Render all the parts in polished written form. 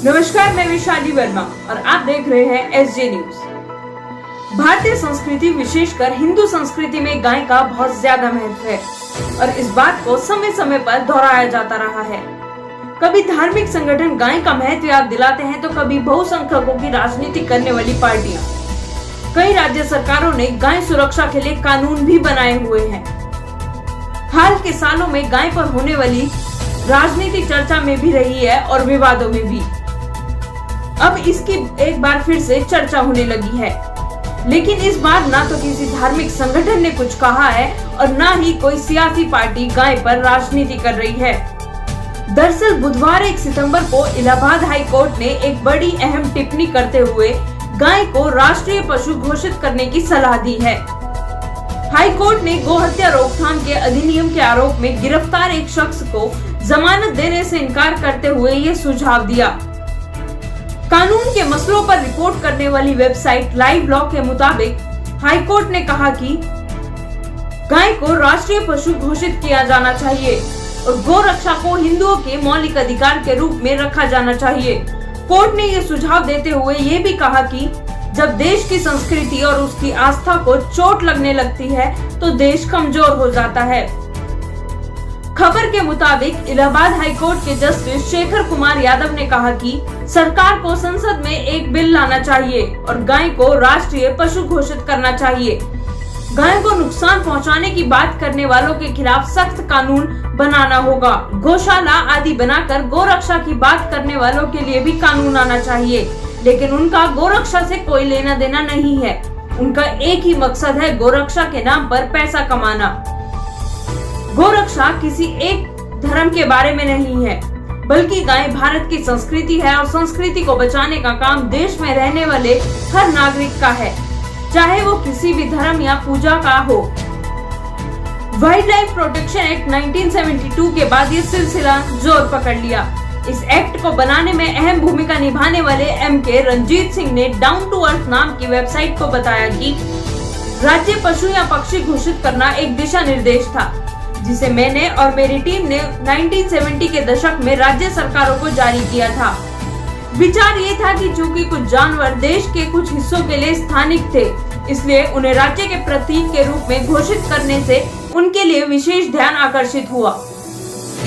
नमस्कार, मैं विशाली वर्मा और आप देख रहे हैं एसजे न्यूज। भारतीय संस्कृति विशेषकर हिंदू संस्कृति में गाय का बहुत ज्यादा महत्व है और इस बात को समय समय पर दोहराया जाता रहा है। कभी धार्मिक संगठन गाय का महत्व याद दिलाते हैं तो कभी बहुसंख्यकों की राजनीति करने वाली पार्टियां। कई राज्य सरकारों ने गाय सुरक्षा के लिए कानून भी बनाए हुए हैं। हाल के सालों में गाय पर होने वाली राजनीति चर्चा में भी रही है और विवादों में भी। अब इसकी एक बार फिर से चर्चा होने लगी है, लेकिन इस बार ना तो किसी धार्मिक संगठन ने कुछ कहा है और ना ही कोई सियासी पार्टी गाय पर राजनीति कर रही है। दरअसल बुधवार 1 सितंबर को इलाहाबाद हाई कोर्ट ने एक बड़ी अहम टिप्पणी करते हुए गाय को राष्ट्रीय पशु घोषित करने की सलाह दी है। हाई कोर्ट ने गौ हत्या रोकथाम के अधिनियम के आरोप में गिरफ्तार एक शख्स को जमानत देने से इनकार करते हुए ये सुझाव दिया। कानून के मसलों पर रिपोर्ट करने वाली वेबसाइट लाइव लॉ के मुताबिक हाई कोर्ट ने कहा कि गाय को राष्ट्रीय पशु घोषित किया जाना चाहिए और गौ रक्षा को हिंदुओं के मौलिक अधिकार के रूप में रखा जाना चाहिए। कोर्ट ने ये सुझाव देते हुए ये भी कहा कि जब देश की संस्कृति और उसकी आस्था को चोट लगने लगती है तो देश कमजोर हो जाता है। खबर के मुताबिक इलाहाबाद हाई कोर्ट के जस्टिस शेखर कुमार यादव ने कहा कि सरकार को संसद में एक बिल लाना चाहिए और गाय को राष्ट्रीय पशु घोषित करना चाहिए। गाय को नुकसान पहुंचाने की बात करने वालों के खिलाफ सख्त कानून बनाना होगा। गौशाला आदि बनाकर गौ रक्षा की बात करने वालों के लिए भी कानून आना चाहिए, लेकिन उनका गौ रक्षा से कोई लेना देना नहीं है। उनका एक ही मकसद है गौ रक्षा के नाम पर पैसा कमाना। गौ रक्षा किसी एक धर्म के बारे में नहीं है, बल्कि गाय भारत की संस्कृति है और संस्कृति को बचाने का काम देश में रहने वाले हर नागरिक का है, चाहे वो किसी भी धर्म या पूजा का हो। वाइल्ड लाइफ प्रोटेक्शन एक्ट 1972 के बाद ये सिलसिला जोर पकड़ लिया। इस एक्ट को बनाने में अहम भूमिका निभाने वाले एमके रंजीत सिंह ने डाउन टू अर्थ नाम की वेबसाइट को बताया कि राज्य पशु या पक्षी घोषित करना एक दिशा निर्देश था, जिसे मैंने और मेरी टीम ने 1970 के दशक में राज्य सरकारों को जारी किया था। विचार ये था कि चूंकि कुछ जानवर देश के कुछ हिस्सों के लिए स्थानिक थे, इसलिए उन्हें राज्य के प्रतीक के रूप में घोषित करने से उनके लिए विशेष ध्यान आकर्षित हुआ।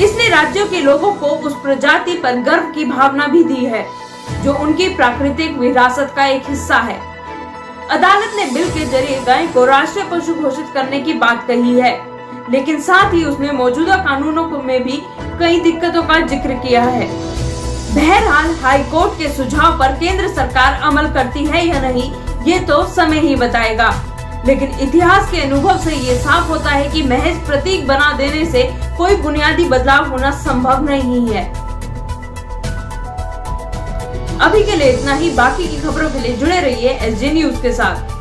इसने राज्यों के लोगों को उस प्रजाति पर गर्व की भावना भी दी है, जो उनकी प्राकृतिक विरासत का एक हिस्सा है। अदालत ने बिल के जरिए गाय को राष्ट्रीय पशु घोषित करने की बात कही है, लेकिन साथ ही उसने मौजूदा कानूनों में भी कई दिक्कतों का जिक्र किया है। बहरहाल हाई कोर्ट के सुझाव पर केंद्र सरकार अमल करती है या नहीं, ये तो समय ही बताएगा, लेकिन इतिहास के अनुभव से ये साफ होता है कि महज प्रतीक बना देने से कोई बुनियादी बदलाव होना संभव नहीं है। अभी के लिए इतना ही। बाकी की खबरों के लिए जुड़े रहिए एसजे न्यूज के साथ।